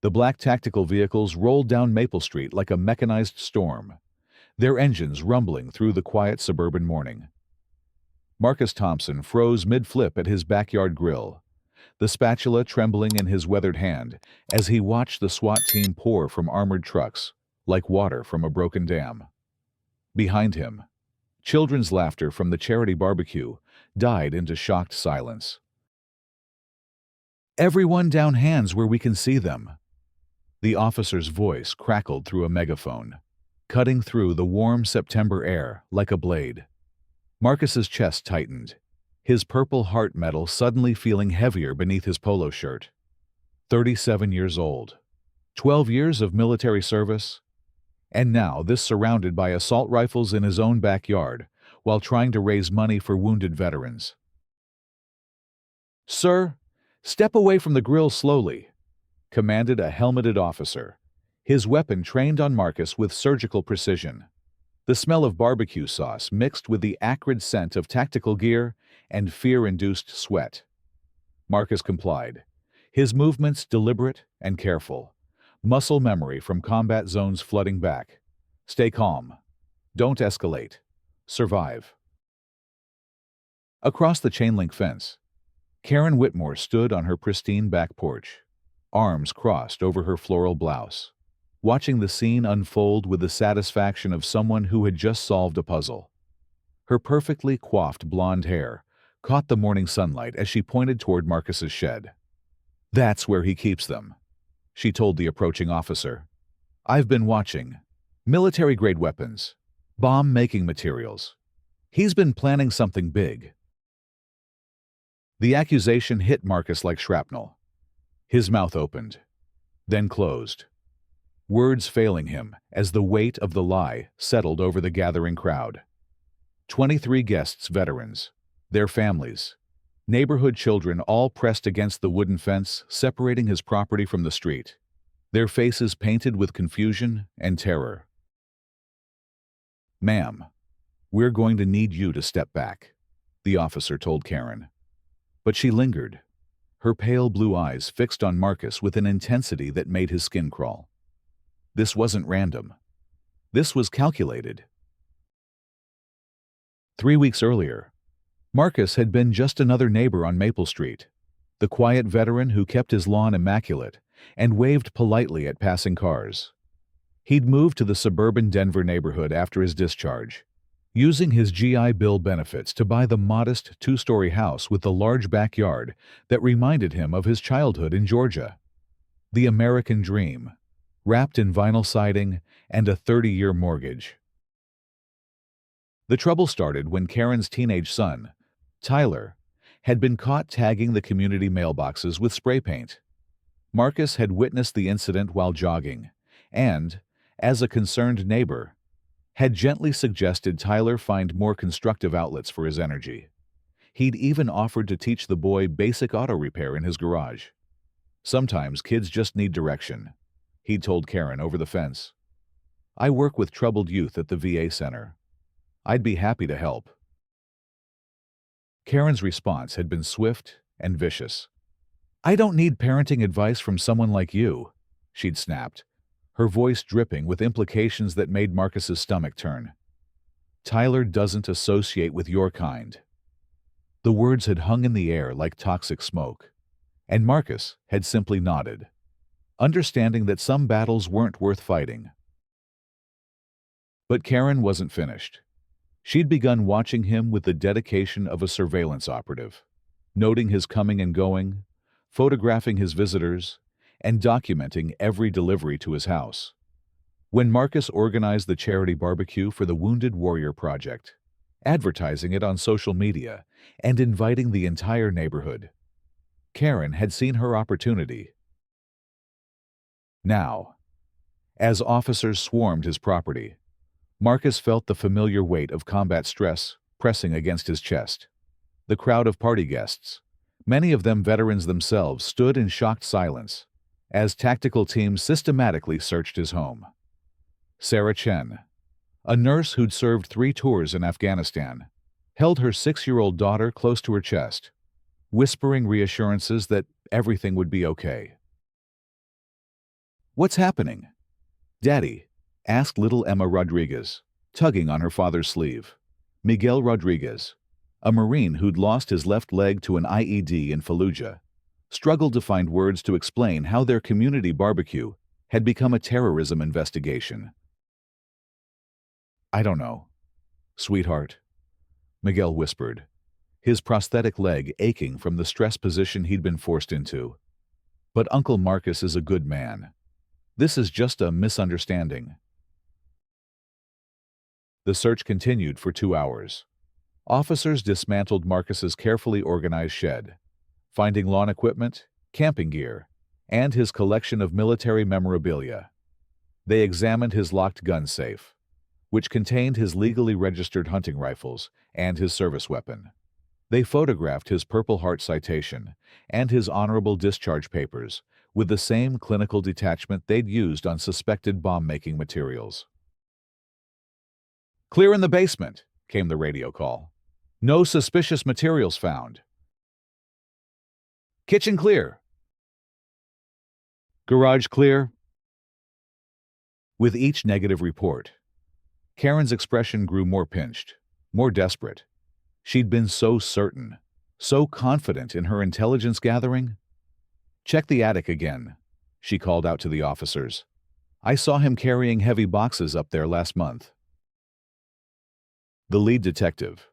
The black tactical vehicles rolled down Maple Street like a mechanized storm, their engines rumbling through the quiet suburban morning. Marcus Thompson froze mid-flip at his backyard grill, the spatula trembling in his weathered hand as he watched the SWAT team pour from armored trucks, like water from a broken dam. Behind him, children's laughter from the charity barbecue died into shocked silence. "Everyone down hands where we can see them." The officer's voice crackled through a megaphone, cutting through the warm September air like a blade. Marcus's chest tightened, his purple heart medal suddenly feeling heavier beneath his polo shirt. 37 years old, 12 years of military service, and now this surrounded by assault rifles in his own backyard while trying to raise money for wounded veterans. "Sir, step away from the grill slowly," commanded a helmeted officer, his weapon trained on Marcus with surgical precision. The smell of barbecue sauce mixed with the acrid scent of tactical gear and fear-induced sweat. Marcus complied, his movements deliberate and careful, muscle memory from combat zones flooding back. Stay calm. Don't escalate. Survive. Across the chain-link fence, Karen Whitmore stood on her pristine back porch, arms crossed over her floral blouse, watching the scene unfold with the satisfaction of someone who had just solved a puzzle. Her perfectly coiffed blonde hair caught the morning sunlight as she pointed toward Marcus's shed. "That's where he keeps them," she told the approaching officer. "I've been watching. Military-grade weapons, bomb-making materials. He's been planning something big." The accusation hit Marcus like shrapnel. His mouth opened, then closed, words failing him as the weight of the lie settled over the gathering crowd. 23 guests, veterans, their families, neighborhood children all pressed against the wooden fence separating his property from the street, their faces painted with confusion and terror. "Ma'am, we're going to need you to step back," the officer told Karen. But she lingered, her pale blue eyes fixed on Marcus with an intensity that made his skin crawl. This wasn't random. This was calculated. 3 weeks earlier, Marcus had been just another neighbor on Maple Street, the quiet veteran who kept his lawn immaculate and waved politely at passing cars. He'd moved to the suburban Denver neighborhood after his discharge, using his GI Bill benefits to buy the modest 2-story house with the large backyard that reminded him of his childhood in Georgia. The American dream, wrapped in vinyl siding and a 30-year mortgage. The trouble started when Karen's teenage son, Tyler, had been caught tagging the community mailboxes with spray paint. Marcus had witnessed the incident while jogging and, as a concerned neighbor, had gently suggested Tyler find more constructive outlets for his energy. He'd even offered to teach the boy basic auto repair in his garage. "Sometimes kids just need direction," he'd told Karen over the fence. "I work with troubled youth at the VA center. I'd be happy to help." Karen's response had been swift and vicious. "I don't need parenting advice from someone like you," she'd snapped, her voice dripping with implications that made Marcus's stomach turn. "Tyler doesn't associate with your kind." The words had hung in the air like toxic smoke, and Marcus had simply nodded, understanding that some battles weren't worth fighting. But Karen wasn't finished. She'd begun watching him with the dedication of a surveillance operative, noting his coming and going, photographing his visitors, and documenting every delivery to his house. When Marcus organized the charity barbecue for the Wounded Warrior Project, advertising it on social media and inviting the entire neighborhood, Karen had seen her opportunity. Now, as officers swarmed his property, Marcus felt the familiar weight of combat stress pressing against his chest. The crowd of party guests, many of them veterans themselves, stood in shocked silence as tactical teams systematically searched his home. Sarah Chen, a nurse who'd served 3 tours in Afghanistan, held her 6-year-old daughter close to her chest, whispering reassurances that everything would be okay. "What's happening?" "Daddy," asked little Emma Rodriguez, tugging on her father's sleeve. Miguel Rodriguez, a Marine who'd lost his left leg to an IED in Fallujah, struggled to find words to explain how their community barbecue had become a terrorism investigation. "I don't know, sweetheart," Miguel whispered, his prosthetic leg aching from the stress position he'd been forced into. "But Uncle Marcus is a good man. This is just a misunderstanding." The search continued for 2 hours. Officers dismantled Marcus's carefully organized shed, finding lawn equipment, camping gear, and his collection of military memorabilia. They examined his locked gun safe, which contained his legally registered hunting rifles and his service weapon. They photographed his Purple Heart citation and his honorable discharge papers with the same clinical detachment they'd used on suspected bomb-making materials. "Clear in the basement," came the radio call. "No suspicious materials found." "Kitchen clear." "Garage clear." With each negative report, Karen's expression grew more pinched, more desperate. She'd been so certain, so confident in her intelligence gathering. "Check the attic again," she called out to the officers. "I saw him carrying heavy boxes up there last month." The lead detective,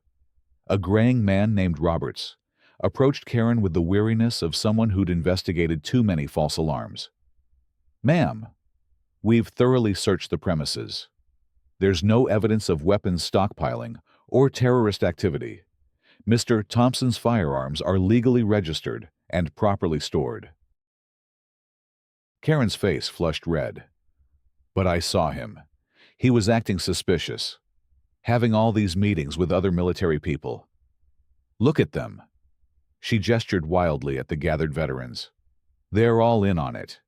a graying man named Roberts, approached Karen with the weariness of someone who'd investigated too many false alarms. "Ma'am, we've thoroughly searched the premises. There's no evidence of weapons stockpiling or terrorist activity. Mr. Thompson's firearms are legally registered and properly stored." Karen's face flushed red. "But I saw him. He was acting suspicious, having all these meetings with other military people. Look at them." She gestured wildly at the gathered veterans. "They're all in on it."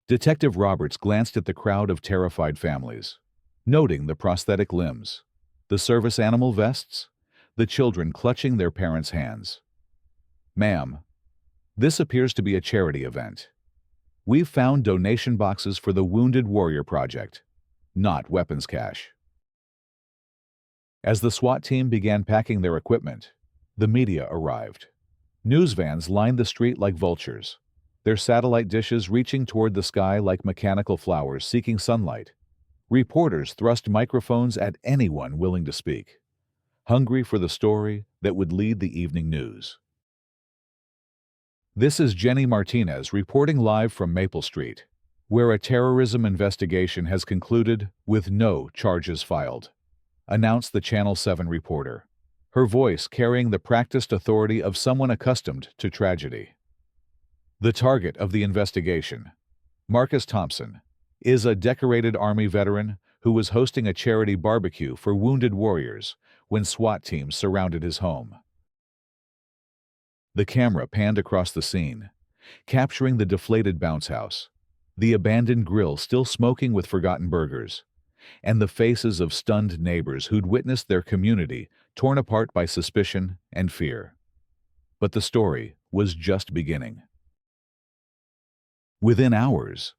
Detective Roberts glanced at the crowd of terrified families, noting the prosthetic limbs, the service animal vests, the children clutching their parents' hands. "Ma'am, this appears to be a charity event. We've found donation boxes for the Wounded Warrior Project, not weapons cache." As the SWAT team began packing their equipment, the media arrived. News vans lined the street like vultures, their satellite dishes reaching toward the sky like mechanical flowers seeking sunlight. Reporters thrust microphones at anyone willing to speak, hungry for the story that would lead the evening news. This is Jenny Martinez reporting live from Maple Street, where a terrorism investigation has concluded with no charges filed, announced the Channel 7 reporter, her voice carrying the practiced authority of someone accustomed to tragedy. The target of the investigation, Marcus Thompson, is a decorated Army veteran who was hosting a charity barbecue for wounded warriors when SWAT teams surrounded his home. The camera panned across the scene, capturing the deflated bounce house, the abandoned grill still smoking with forgotten burgers, and the faces of stunned neighbors who'd witnessed their community torn apart by suspicion and fear. But the story was just beginning. Within hours,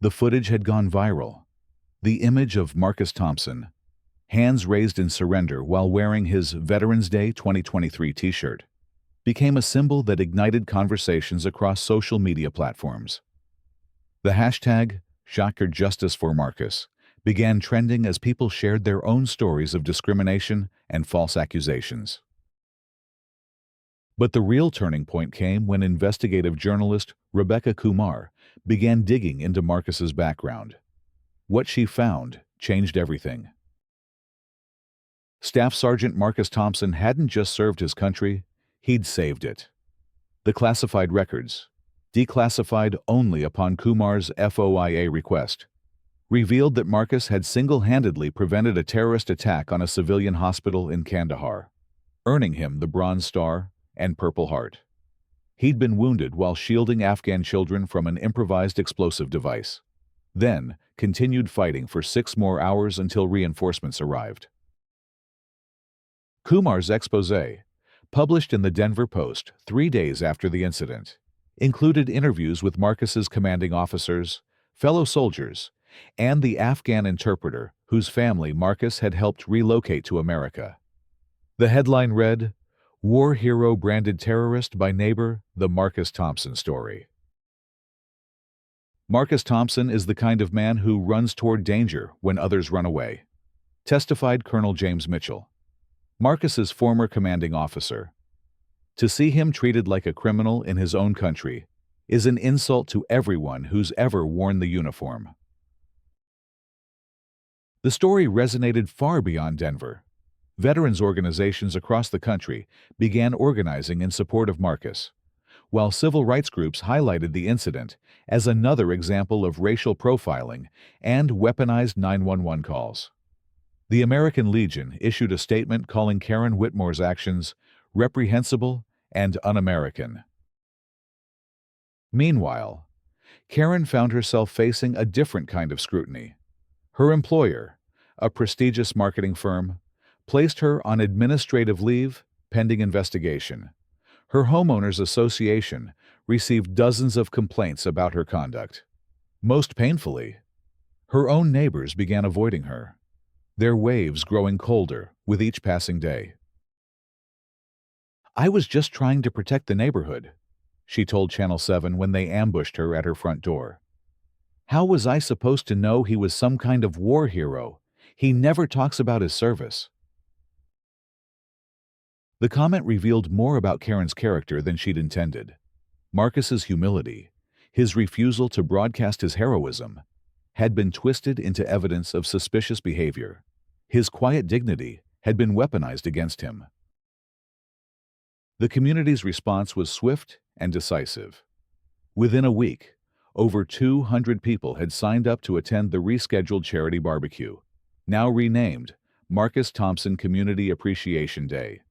the footage had gone viral. The image of Marcus Thompson, hands raised in surrender while wearing his Veterans Day 2023 t-shirt, became a symbol that ignited conversations across social media platforms. The hashtag #ShotGuardJusticeForMarcus began trending as people shared their own stories of discrimination and false accusations. But the real turning point came when investigative journalist Rebecca Kumar began digging into Marcus's background. What she found changed everything. Staff Sergeant Marcus Thompson hadn't just served his country, he'd saved it. The classified records, declassified only upon Kumar's FOIA request, revealed that Marcus had single-handedly prevented a terrorist attack on a civilian hospital in Kandahar, earning him the Bronze Star and Purple Heart. He'd been wounded while shielding Afghan children from an improvised explosive device, then continued fighting for 6 more hours until reinforcements arrived. Kumar's exposé, published in the Denver Post 3 days after the incident, included interviews with Marcus's commanding officers, fellow soldiers, and the Afghan interpreter whose family Marcus had helped relocate to America. The headline read, "War Hero Branded Terrorist by Neighbor, the Marcus Thompson Story." Marcus Thompson is the kind of man who runs toward danger when others run away, testified Colonel James Mitchell, Marcus's former commanding officer. To see him treated like a criminal in his own country is an insult to everyone who's ever worn the uniform. The story resonated far beyond Denver. Veterans organizations across the country began organizing in support of Marcus, while civil rights groups highlighted the incident as another example of racial profiling and weaponized 911 calls. The American Legion issued a statement calling Karen Whitmore's actions reprehensible and un-American. Meanwhile, Karen found herself facing a different kind of scrutiny. Her employer, a prestigious marketing firm, placed her on administrative leave pending investigation. Her homeowners association received dozens of complaints about her conduct. Most painfully, her own neighbors began avoiding her, their waves growing colder with each passing day. "I was just trying to protect the neighborhood," she told Channel 7 when they ambushed her at her front door. "How was I supposed to know he was some kind of war hero? He never talks about his service." The comment revealed more about Karen's character than she'd intended. Marcus's humility, his refusal to broadcast his heroism, had been twisted into evidence of suspicious behavior. His quiet dignity had been weaponized against him. The community's response was swift and decisive. Within a week, over 200 people had signed up to attend the rescheduled charity barbecue, now renamed Marcus Thompson Community Appreciation Day.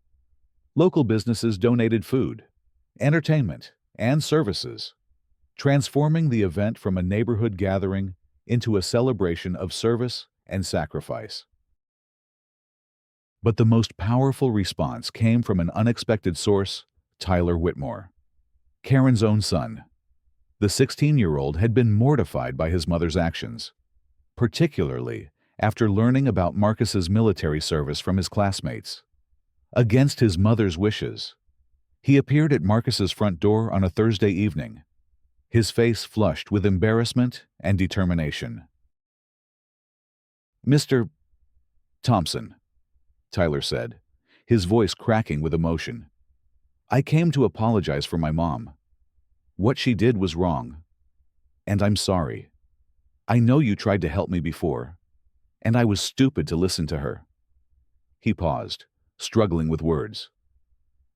Local businesses donated food, entertainment, and services, transforming the event from a neighborhood gathering into a celebration of service and sacrifice. But the most powerful response came from an unexpected source, Tyler Whitmore, Karen's own son. The 16-year-old had been mortified by his mother's actions, particularly after learning about Marcus's military service from his classmates. Against his mother's wishes, he appeared at Marcus's front door on a Thursday evening, his face flushed with embarrassment and determination. "Mr. Thompson," Tyler said, his voice cracking with emotion, "I came to apologize for my mom. What she did was wrong, and I'm sorry. I know you tried to help me before, and I was stupid to listen to her." He paused, struggling with words.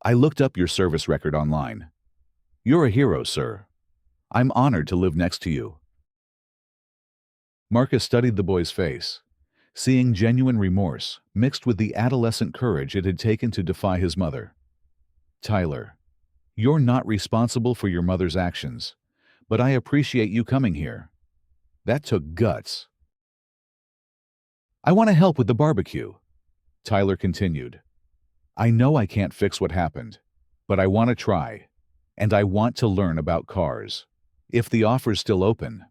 "I looked up your service record online. You're a hero, sir. I'm honored to live next to you." Marcus studied the boy's face, seeing genuine remorse mixed with the adolescent courage it had taken to defy his mother. "Tyler, you're not responsible for your mother's actions, but I appreciate you coming here. That took guts." "I want to help with the barbecue," Tyler continued. "I know I can't fix what happened, but I want to try, and I want to learn about cars, if the offer's still open."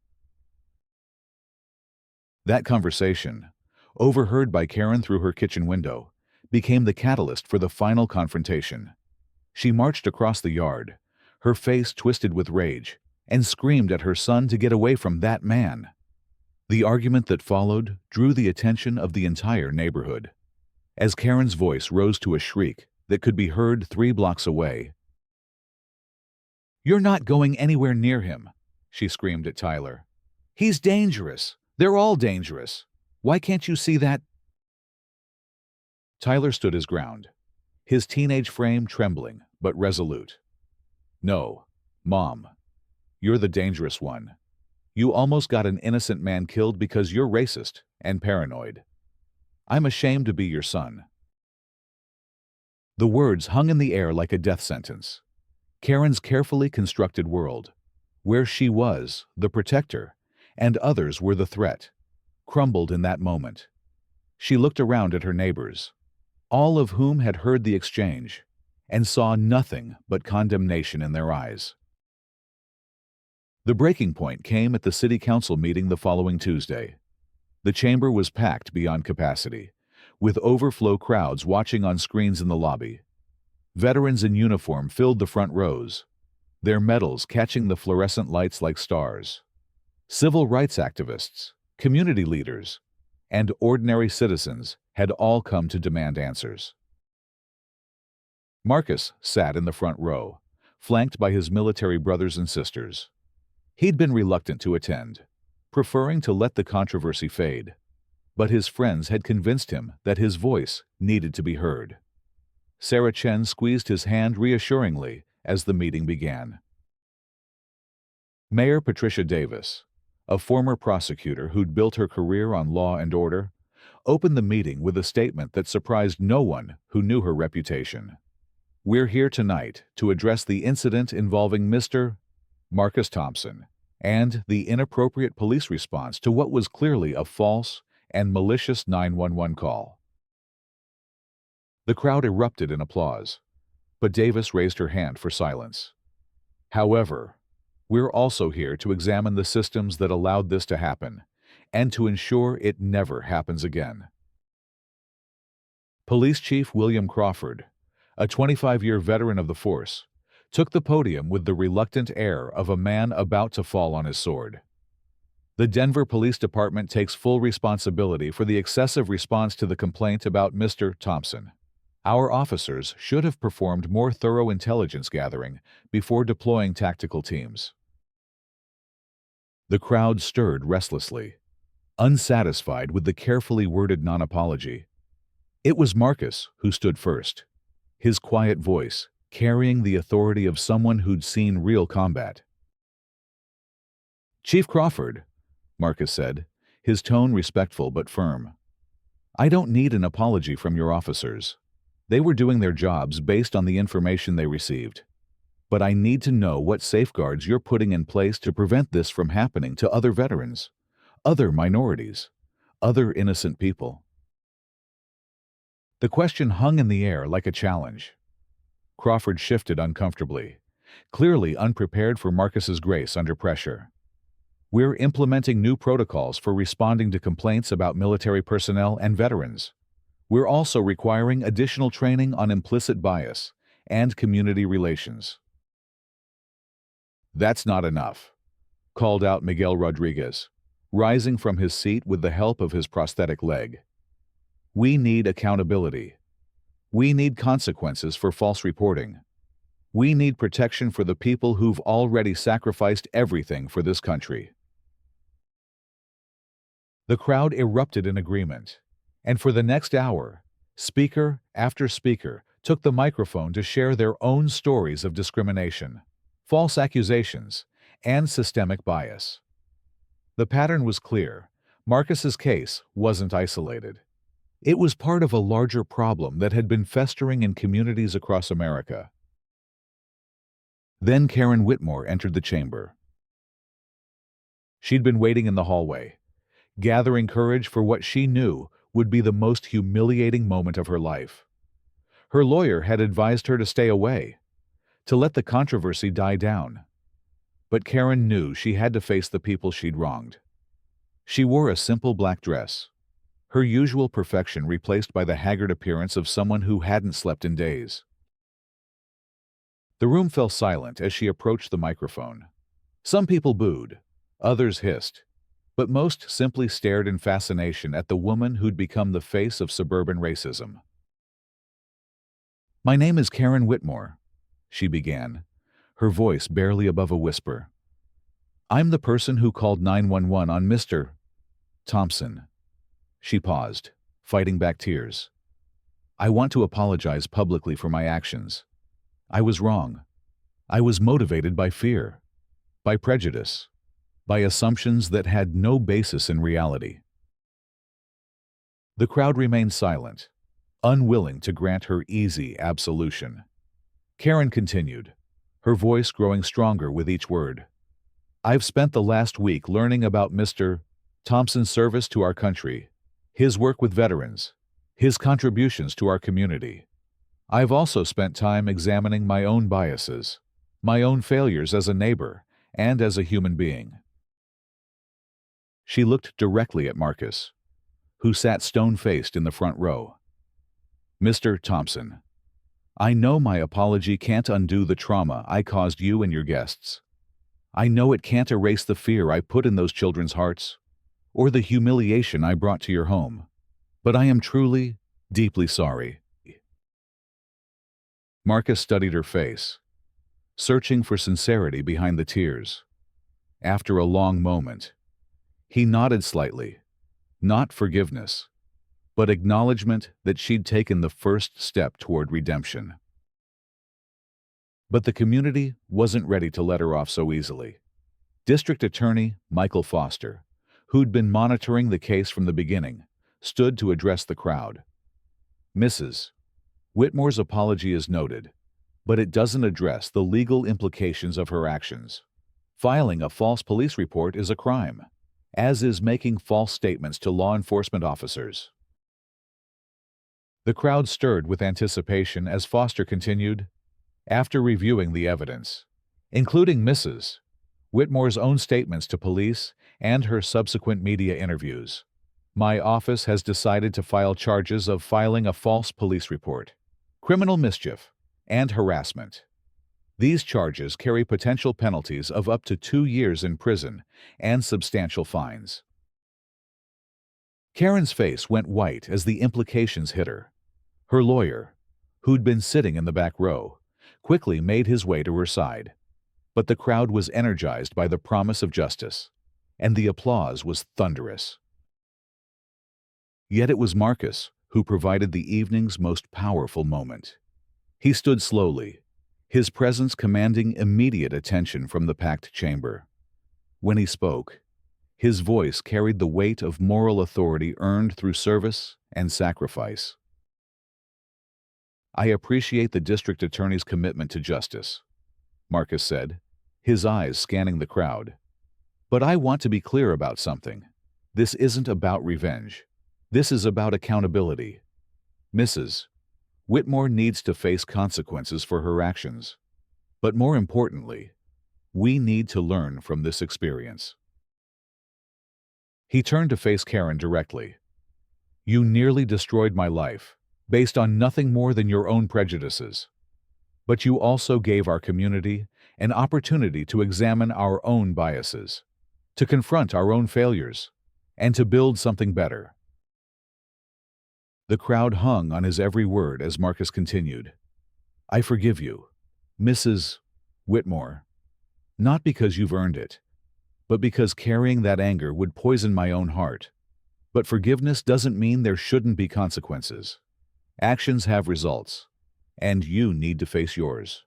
That conversation, overheard by Karen through her kitchen window, became the catalyst for the final confrontation. She marched across the yard, her face twisted with rage, and screamed at her son to get away from that man. The argument that followed drew the attention of the entire neighborhood. As Karen's voice rose to a shriek that could be heard 3 blocks away. "You're not going anywhere near him," she screamed at Tyler. "He's dangerous. They're all dangerous. Why can't you see that?" Tyler stood his ground, his teenage frame trembling but resolute. "No, Mom. You're the dangerous one. You almost got an innocent man killed because you're racist and paranoid. I'm ashamed to be your son." The words hung in the air like a death sentence. Karen's carefully constructed world, where she was the protector and others were the threat, crumbled in that moment. She looked around at her neighbors, all of whom had heard the exchange, and saw nothing but condemnation in their eyes. The breaking point came at the city council meeting the following Tuesday. The chamber was packed beyond capacity, with overflow crowds watching on screens in the lobby. Veterans in uniform filled the front rows, their medals catching the fluorescent lights like stars. Civil rights activists, community leaders, and ordinary citizens had all come to demand answers. Marcus sat in the front row, flanked by his military brothers and sisters. He'd been reluctant to attend, preferring to let the controversy fade. But his friends had convinced him that his voice needed to be heard. Sarah Chen squeezed his hand reassuringly as the meeting began. Mayor Patricia Davis, a former prosecutor who'd built her career on law and order, opened the meeting with a statement that surprised no one who knew her reputation. "We're here tonight to address the incident involving Mr. Marcus Thompson and the inappropriate police response to what was clearly a false and malicious 911 call." The crowd erupted in applause, but Davis raised her hand for silence. "However, we're also here to examine the systems that allowed this to happen and to ensure it never happens again." Police Chief William Crawford, a 25-year veteran of the force, took the podium with the reluctant air of a man about to fall on his sword. "The Denver Police Department takes full responsibility for the excessive response to the complaint about Mr. Thompson. Our officers should have performed more thorough intelligence gathering before deploying tactical teams." The crowd stirred restlessly, unsatisfied with the carefully worded non-apology. It was Marcus who stood first, his quiet voice carrying the authority of someone who'd seen real combat. "Chief Crawford," Marcus said, his tone respectful but firm, "I don't need an apology from your officers. They were doing their jobs based on the information they received. But I need to know what safeguards you're putting in place to prevent this from happening to other veterans, other minorities, other innocent people." The question hung in the air like a challenge. Crawford shifted uncomfortably, clearly unprepared for Marcus's grace under pressure. "We're implementing new protocols for responding to complaints about military personnel and veterans. We're also requiring additional training on implicit bias and community relations." "That's not enough," called out Miguel Rodriguez, rising from his seat with the help of his prosthetic leg. "We need accountability. We need consequences for false reporting. We need protection for the people who've already sacrificed everything for this country." The crowd erupted in agreement, and for the next hour, speaker after speaker took the microphone to share their own stories of discrimination, false accusations, and systemic bias. The pattern was clear. Marcus's case wasn't isolated. It was part of a larger problem that had been festering in communities across America. Then Karen Whitmore entered the chamber. She'd been waiting in the hallway, gathering courage for what she knew would be the most humiliating moment of her life. Her lawyer had advised her to stay away, to let the controversy die down. But Karen knew she had to face the people she'd wronged. She wore a simple black dress, her usual perfection replaced by the haggard appearance of someone who hadn't slept in days. The room fell silent as she approached the microphone. Some people booed, others hissed, but most simply stared in fascination at the woman who'd become the face of suburban racism. "My name is Karen Whitmore," she began, her voice barely above a whisper. "I'm the person who called 911 on Mr. Thompson." She paused, fighting back tears. "I want to apologize publicly for my actions. I was wrong. I was motivated by fear, by prejudice, by assumptions that had no basis in reality." The crowd remained silent, unwilling to grant her easy absolution. Karen continued, her voice growing stronger with each word. "I've spent the last week learning about Mr. Thompson's service to our country, his work with veterans, his contributions to our community. I've also spent time examining my own biases, my own failures as a neighbor, and as a human being. She looked directly at Marcus, who sat stone-faced in the front row. "Mr. Thompson, I know my apology can't undo the trauma I caused you and your guests. I know it can't erase the fear I put in those children's hearts, or the humiliation I brought to your home. But I am truly, deeply sorry." Marcus studied her face, searching for sincerity behind the tears. After a long moment, he nodded slightly, not forgiveness, but acknowledgement that she'd taken the first step toward redemption. But the community wasn't ready to let her off so easily. District Attorney Michael Foster, who'd been monitoring the case from the beginning, stood to address the crowd. "Mrs. Whitmore's apology is noted, but it doesn't address the legal implications of her actions. Filing a false police report is a crime, as is making false statements to law enforcement officers." The crowd stirred with anticipation as Foster continued, "After reviewing the evidence, including Mrs. Whitmore's own statements to police and her subsequent media interviews, my office has decided to file charges of filing a false police report, criminal mischief, and harassment. These charges carry potential penalties of up to 2 years in prison and substantial fines." Karen's face went white as the implications hit her. Her lawyer, who'd been sitting in the back row, quickly made his way to her side. But the crowd was energized by the promise of justice, and the applause was thunderous. Yet it was Marcus who provided the evening's most powerful moment. He stood slowly, his presence commanding immediate attention from the packed chamber. When he spoke, his voice carried the weight of moral authority earned through service and sacrifice. "I appreciate the district attorney's commitment to justice," Marcus said, his eyes scanning the crowd. "But I want to be clear about something. This isn't about revenge. This is about accountability. Mrs. Whitmore needs to face consequences for her actions. But more importantly, we need to learn from this experience." He turned to face Karen directly. "You nearly destroyed my life, based on nothing more than your own prejudices. But you also gave our community an opportunity to examine our own biases, to confront our own failures, and to build something better." The crowd hung on his every word as Marcus continued, "I forgive you, Mrs. Whitmore, not because you've earned it, but because carrying that anger would poison my own heart. But forgiveness doesn't mean there shouldn't be consequences. Actions have results, and you need to face yours."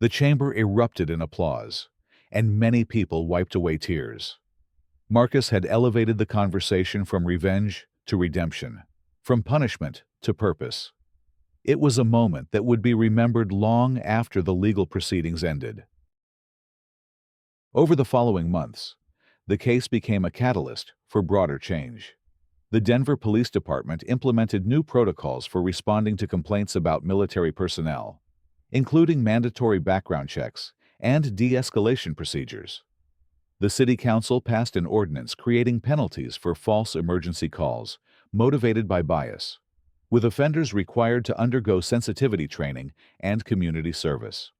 The chamber erupted in applause, and many people wiped away tears. Marcus had elevated the conversation from revenge to redemption, from punishment to purpose. It was a moment that would be remembered long after the legal proceedings ended. Over the following months, the case became a catalyst for broader change. The Denver Police Department implemented new protocols for responding to complaints about military personnel, including mandatory background checks and de-escalation procedures. The City Council passed an ordinance creating penalties for false emergency calls motivated by bias, with offenders required to undergo sensitivity training and community service.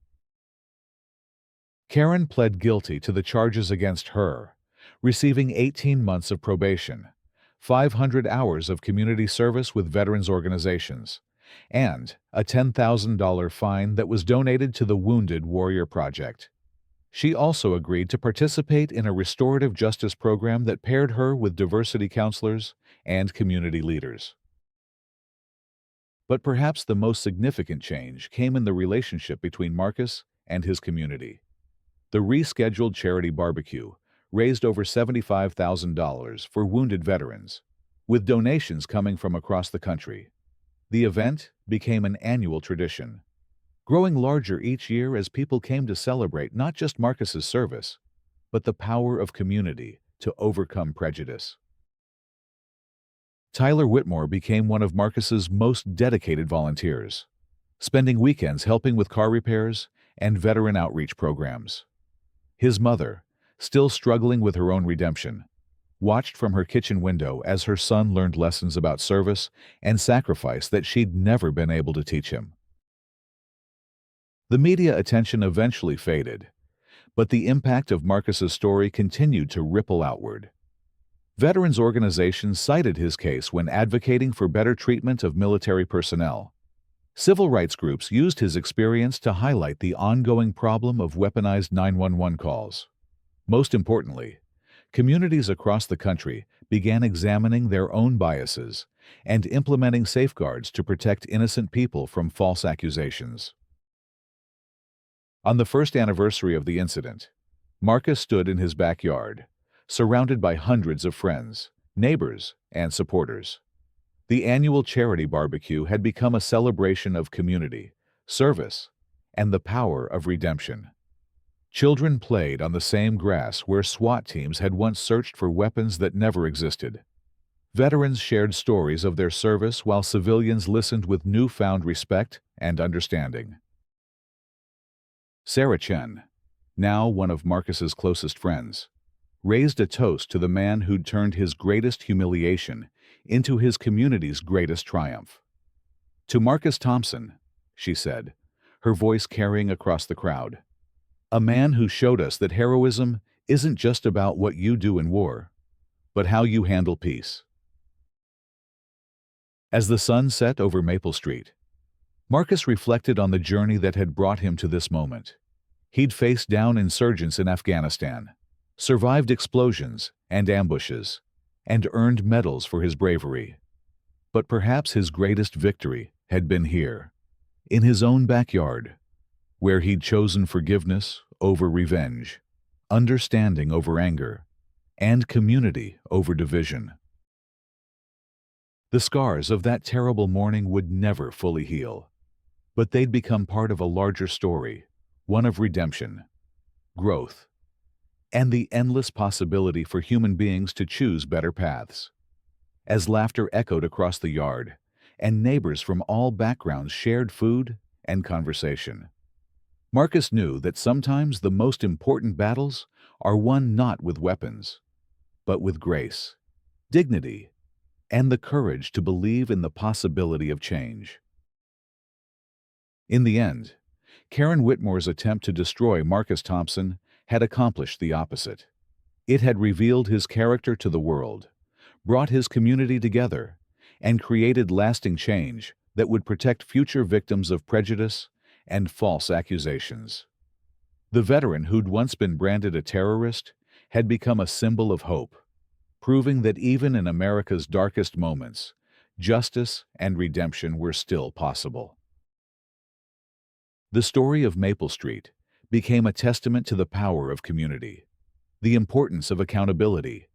Karen pled guilty to the charges against her, receiving 18 months of probation, 500 hours of community service with veterans organizations, and a $10,000 fine that was donated to the Wounded Warrior Project. She also agreed to participate in a restorative justice program that paired her with diversity counselors and community leaders. But perhaps the most significant change came in the relationship between Marcus and his community. The rescheduled charity barbecue raised over $75,000 for wounded veterans, with donations coming from across the country. The event became an annual tradition, growing larger each year as people came to celebrate not just Marcus's service, but the power of community to overcome prejudice. Tyler Whitmore became one of Marcus's most dedicated volunteers, spending weekends helping with car repairs and veteran outreach programs. His mother, still struggling with her own redemption, watched from her kitchen window as her son learned lessons about service and sacrifice that she'd never been able to teach him. The media attention eventually faded, but the impact of Marcus's story continued to ripple outward. Veterans organizations cited his case when advocating for better treatment of military personnel. Civil rights groups used his experience to highlight the ongoing problem of weaponized 911 calls. Most importantly, communities across the country began examining their own biases and implementing safeguards to protect innocent people from false accusations. On the first anniversary of the incident, Marcus stood in his backyard, surrounded by hundreds of friends, neighbors, and supporters. The annual charity barbecue had become a celebration of community, service, and the power of redemption. Children played on the same grass where SWAT teams had once searched for weapons that never existed. Veterans shared stories of their service while civilians listened with newfound respect and understanding. Sarah Chen, now one of Marcus's closest friends, raised a toast to the man who'd turned his greatest humiliation into his community's greatest triumph. "To Marcus Thompson," she said, her voice carrying across the crowd, "a man who showed us that heroism isn't just about what you do in war, but how you handle peace." As the sun set over Maple Street, Marcus reflected on the journey that had brought him to this moment. He'd faced down insurgents in Afghanistan, survived explosions and ambushes, and earned medals for his bravery. But perhaps his greatest victory had been here, in his own backyard, where he'd chosen forgiveness over revenge, understanding over anger, and community over division. The scars of that terrible morning would never fully heal, but they'd become part of a larger story, one of redemption, growth, and the endless possibility for human beings to choose better paths. As laughter echoed across the yard, and neighbors from all backgrounds shared food and conversation, Marcus knew that sometimes the most important battles are won not with weapons, but with grace, dignity, and the courage to believe in the possibility of change. In the end, Karen Whitmore's attempt to destroy Marcus Thompson had accomplished the opposite. It had revealed his character to the world, brought his community together, and created lasting change that would protect future victims of prejudice and false accusations. The veteran who'd once been branded a terrorist had become a symbol of hope, proving that even in America's darkest moments, justice and redemption were still possible. The story of Maple Street became a testament to the power of community, the importance of accountability,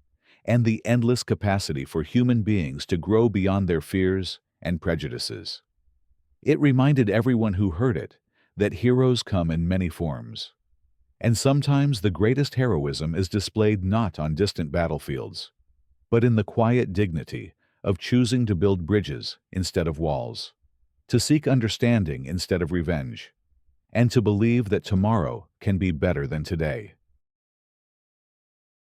and the endless capacity for human beings to grow beyond their fears and prejudices. It reminded everyone who heard it that heroes come in many forms, and sometimes the greatest heroism is displayed not on distant battlefields, but in the quiet dignity of choosing to build bridges instead of walls, to seek understanding instead of revenge, and to believe that tomorrow can be better than today.